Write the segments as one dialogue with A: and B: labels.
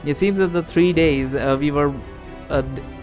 A: It seems that the 3 days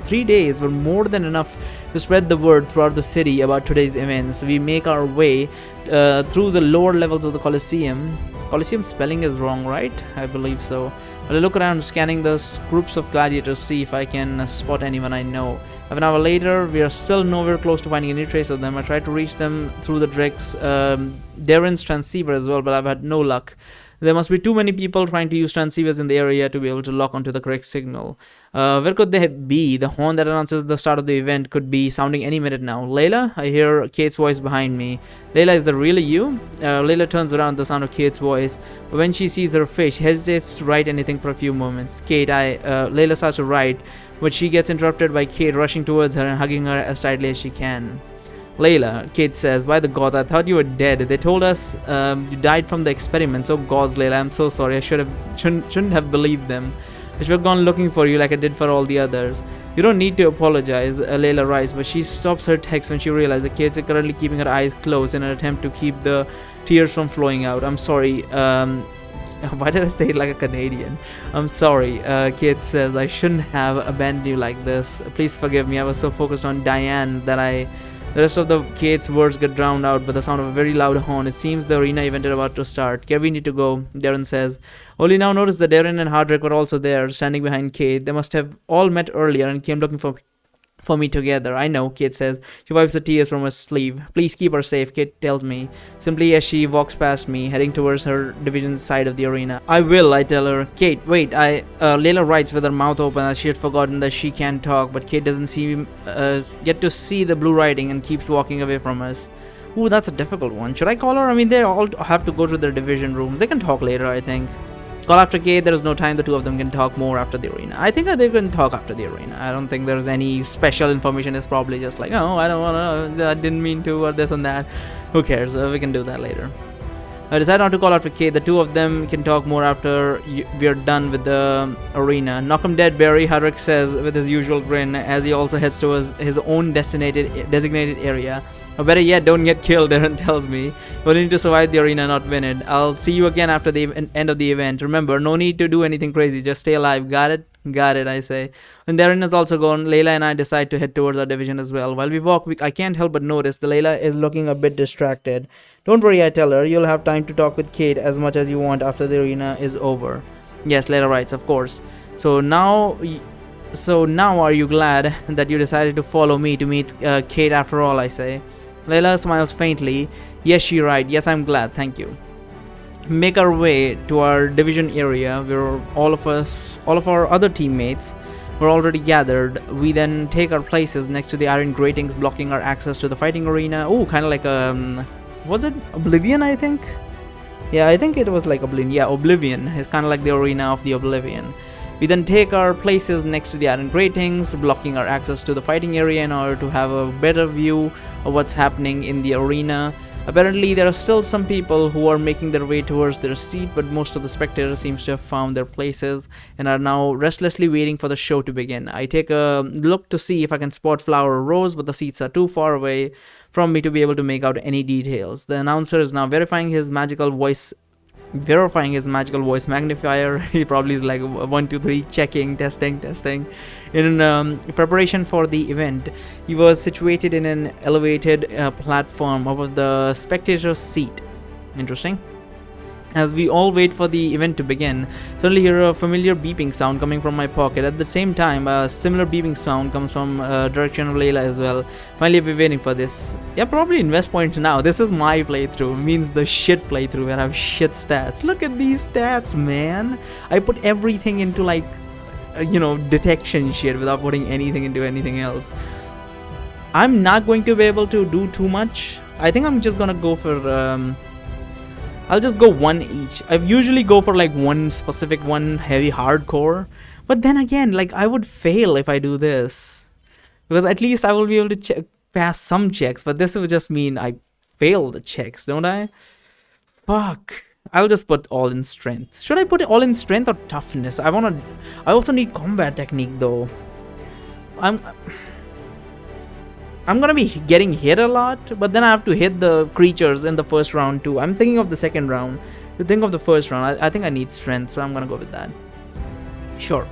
A: 3 days were more than enough to spread the word throughout the city about today's events. We make our way through the lower levels of the Colosseum. Colosseum spelling is wrong, right? I believe so. But I look around, scanning the groups of gladiators, see if I can spot anyone I know. Half an hour later, we are still nowhere close to finding any trace of them. I tried to reach them through the Drake's Darren's transceiver as well, but I've had no luck. There must be too many people trying to use transceivers in the area to be able to lock onto the correct signal. Where could they be? The horn that announces the start of the event could be sounding any minute now. Layla? I hear Kate's voice behind me. Layla, is that really you? Layla turns around at the sound of Kate's voice. But when she sees her face, she hesitates to write anything for a few moments. Layla starts to write, but she gets interrupted by Kate rushing towards her and hugging her as tightly as she can. Layla, Kate says, by the gods, I thought you were dead. They told us you died from the experiments. Oh gods, Layla, I'm so sorry. I shouldn't have believed them. I should have gone looking for you like I did for all the others. You don't need to apologize, Layla writes, but she stops her text when she realizes that Kate's currently keeping her eyes closed in an attempt to keep the tears from flowing out. I'm sorry. Why did I say it like a Canadian? I'm sorry, Kate says. I shouldn't have abandoned you like this. Please forgive me. I was so focused on Diane that the rest of the Kate's words get drowned out by the sound of a very loud horn. It seems the arena event is about to start. Okay, we need to go, Darren says. Only now notice that Darren and Hardrick were also there, standing behind Kate. They must have all met earlier and came looking for me together. I know, Kate says. She wipes the tears from her sleeve. Please keep her safe, Kate tells me, simply as she walks past me, heading towards her division's side of the arena. I will, I tell her. Kate, wait, Layla writes with her mouth open as she had forgotten that she can't talk, but Kate doesn't seem get to see the blue writing and keeps walking away from us. Ooh, that's a difficult one. Should I call her? I mean, they all have to go to their division rooms. They can talk later, I think. Call after Kate, there is no time. The two of them can talk more after the arena. I think they can talk after the arena. I don't think there's any special information. It's probably just like, oh, I don't want to, I didn't mean to, or this and that. Who cares? We can do that later. I decide not to call after Kate. The two of them can talk more after we are done with the arena. Knock 'em dead, Barry, Hardrick says with his usual grin as he also heads towards his own designated area. Or better yet, don't get killed, Darren tells me. We need to survive the arena, not win it. I'll see you again after the end of the event. Remember, no need to do anything crazy. Just stay alive. Got it? Got it, I say. When Darren is also gone, Layla and I decide to head towards our division as well. While we walk, I can't help but notice that Layla is looking a bit distracted. Don't worry, I tell her. You'll have time to talk with Kate as much as you want after the arena is over. Yes, Layla writes, of course. So now are you glad that you decided to follow me to meet Kate after all, I say. Layla smiles faintly. Yes, she right. Yes, I'm glad. Thank you. Make our way to our division area where all of our other teammates were already gathered. We then take our places next to the iron gratings blocking our access to the fighting arena. Oh, kind of like was it Oblivion, I think? Yeah, I think it was like Oblivion. Yeah, Oblivion. It's kind of like the arena of the Oblivion. We then take our places next to the iron gratings, blocking our access to the fighting area in order to have a better view of what's happening in the arena. Apparently, there are still some people who are making their way towards their seat, but most of the spectators seems to have found their places and are now restlessly waiting for the show to begin. I take a look to see if I can spot Flower or Rose, but the seats are too far away from me to be able to make out any details. The announcer is now verifying his magical voice magnifier. He probably is like 1 2 3 checking, testing. In preparation for the event, he was situated in an elevated platform above the spectator's seat. Interesting. As we all wait for the event to begin, suddenly hear a familiar beeping sound coming from my pocket. At the same time, a similar beeping sound comes from direction of Layla as well. Finally, I've been waiting for this. Yeah, probably in West Point now. This is my playthrough. Means the shit playthrough where I have shit stats. Look at these stats, man. I put everything into like, detection shit without putting anything into anything else. I'm not going to be able to do too much. I think I'm just gonna go for I'll just go one each. I usually go for like one specific one, heavy hardcore. But then again, like I would fail if I do this. Because at least I will be able to pass some checks. But this would just mean I fail the checks, don't I? Fuck. I'll just put all in strength. Should I put it all in strength or toughness? I also need combat technique though. I'm gonna be getting hit a lot, but then I have to hit the creatures in the first round too. I'm thinking of the second round. You think of the first round. I think I need strength, so I'm gonna go with that. Sure.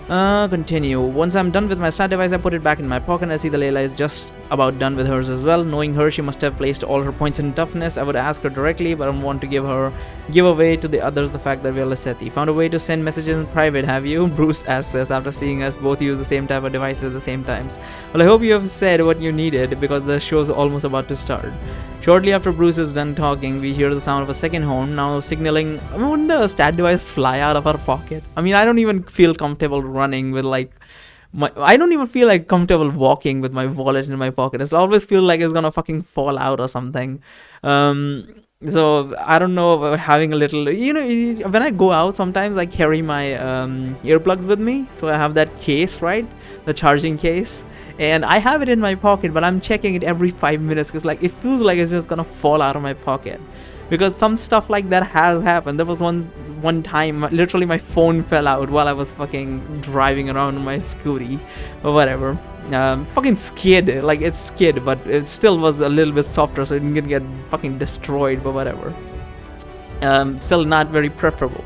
A: Continue. Once I'm done with my stat device, I put it back in my pocket and I see that Layla is just about done with hers as well. Knowing her, she must have placed all her points in toughness. I would ask her directly, but I don't want to give away to the others the fact that we are Lasetti. Found a way to send messages in private, have you? Bruce asks us after seeing us both use the same type of devices at the same times. Well, I hope you have said what you needed because the show's almost about to start. Shortly after Bruce is done talking, we hear the sound of a second horn, now signaling. I mean, wouldn't the stat device fly out of our pocket? I mean, I don't even feel comfortable running with like I don't even feel like comfortable walking with my wallet in my pocket. I always feel like it's gonna fucking fall out or something. So I don't know, having a little, when I go out, sometimes I carry my earplugs with me. So I have that case, right? The charging case. And I have it in my pocket, but I'm checking it every 5 minutes because like it feels like it's just gonna fall out of my pocket. Because some stuff like that has happened. There was one time, literally my phone fell out while I was fucking driving around on my scooty or whatever. Fucking skid, like it skid, but it still was a little bit softer, so it didn't get fucking destroyed, but whatever. Still not very preferable.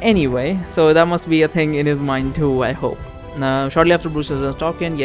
A: Anyway, so that must be a thing in his mind too, I hope. Shortly after Bruce is talking,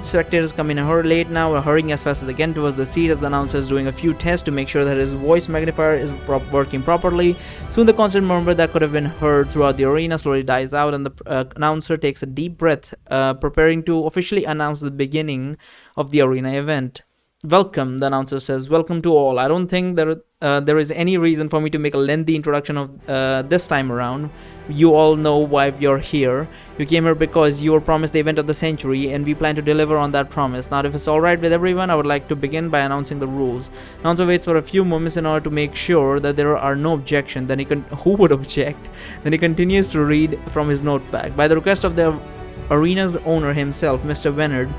A: spectators come in a hurry late now. We're hurrying as fast as they can towards the seat as the announcer is doing a few tests to make sure that his voice magnifier is working properly. Soon the constant murmur that could have been heard throughout the arena slowly dies out and the announcer takes a deep breath, preparing to officially announce the beginning of the arena event. Welcome, the announcer says. Welcome to all. I don't think there is any reason for me to make a lengthy introduction of this time around. You all know why you're here. You came here because you were promised the event of the century, and we plan to deliver on that promise. Now, if it's alright with everyone, I would like to begin by announcing the rules. Announcer waits for a few moments in order to make sure that there are no objections. Then who would object? Then he continues to read from his notepad. By the request of the arena's owner himself, Mr. Bennard,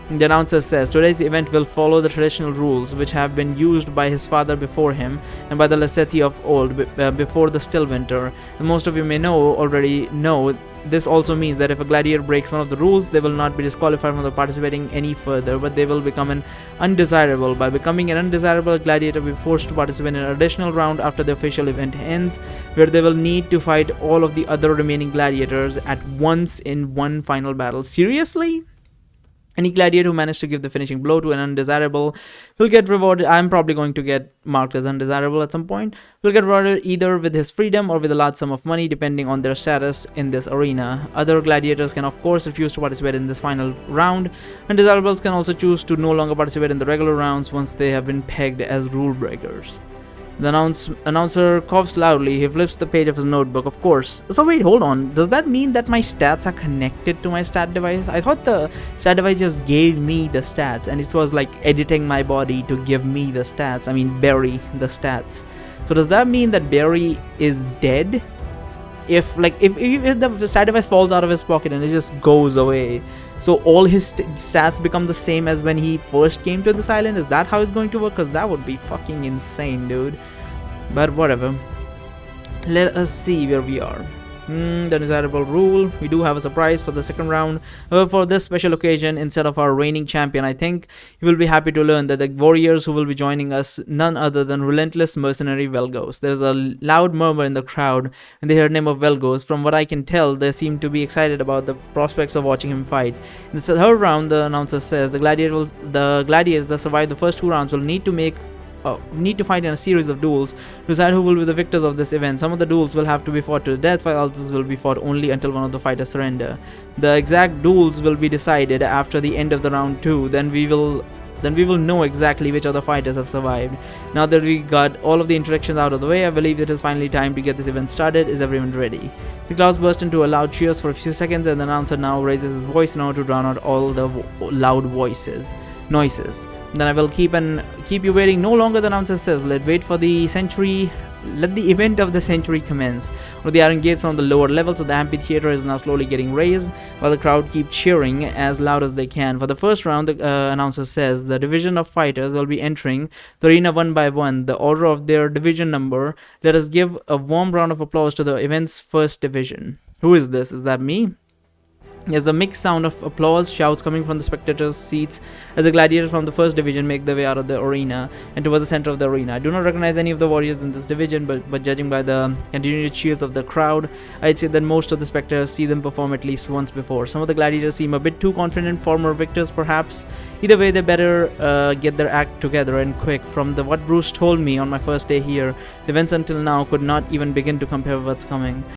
A: the announcer says, today's event will follow the traditional rules which have been used by his father before him and by the Lasetti of old before the Stillwinter. And most of you may already know, this also means that if a gladiator breaks one of the rules, they will not be disqualified from participating any further, but they will become an undesirable. By becoming an undesirable, gladiator will be forced to participate in an additional round after the official event ends, where they will need to fight all of the other remaining gladiators at once in one final battle. Seriously? Any gladiator who managed to give the finishing blow to an undesirable will get rewarded. I'm probably going to get marked as undesirable at some point. Will get rewarded either with his freedom or with a large sum of money, depending on their status in this arena. Other gladiators can of course refuse to participate in this final round. Undesirables can also choose to no longer participate in the regular rounds once they have been pegged as rule breakers. The announcer coughs loudly. He flips the page of his notebook, of course. So wait, hold on. Does that mean that my stats are connected to my stat device? I thought the stat device just gave me the stats and it was like editing my body to give me the stats. I mean, Barry the stats. So does that mean that Barry is dead? If the stat device falls out of his pocket and it just goes away, so all his stats become the same as when he first came to this island? Is that how it's going to work? Because that would be fucking insane, dude. But whatever. Let us see where we are. The desirable rule. We do have a surprise for the second round. However, for this special occasion, instead of our reigning champion, I think you will be happy to learn that the warriors who will be joining us, none other than relentless mercenary Velgos. There is a loud murmur in the crowd when they hear the name of Velgos. From what I can tell, they seem to be excited about the prospects of watching him fight. In the third round, the announcer says the gladiators that survive the first two rounds will need to fight in a series of duels to decide who will be the victors of this event. Some of the duels will have to be fought to the death, while others will be fought only until one of the fighters surrender. The exact duels will be decided after the end of the round 2. Then we will know exactly which of the fighters have survived. Now that we got all of the introductions out of the way, I believe it is finally time to get this event started. Is everyone ready? The crowd burst into a loud cheers for a few seconds, and the announcer now raises his voice in order to drown out all the loud noises. Then I will keep you waiting no longer, the announcer says. Let the event of the century commence. They are engaged from the lower levels of the amphitheater is now slowly getting raised, while the crowd keep cheering as loud as they can. For the first round, the announcer says the division of fighters will be entering the arena one by one, the order of their division number. Let us give a warm round of applause to the event's first division. Who is this? Is that me? There's a mixed sound of applause, shouts coming from the spectators' seats as the gladiators from the first division make their way out of the arena and towards the center of the arena. I do not recognize any of the warriors in this division, but judging by the continued cheers of the crowd, I'd say that most of the spectators see them perform at least once before. Some of the gladiators seem a bit too confident, former victors perhaps. Either way, they better get their act together and quick. From what Bruce told me on my first day here, the events until now could not even begin to compare with what's coming.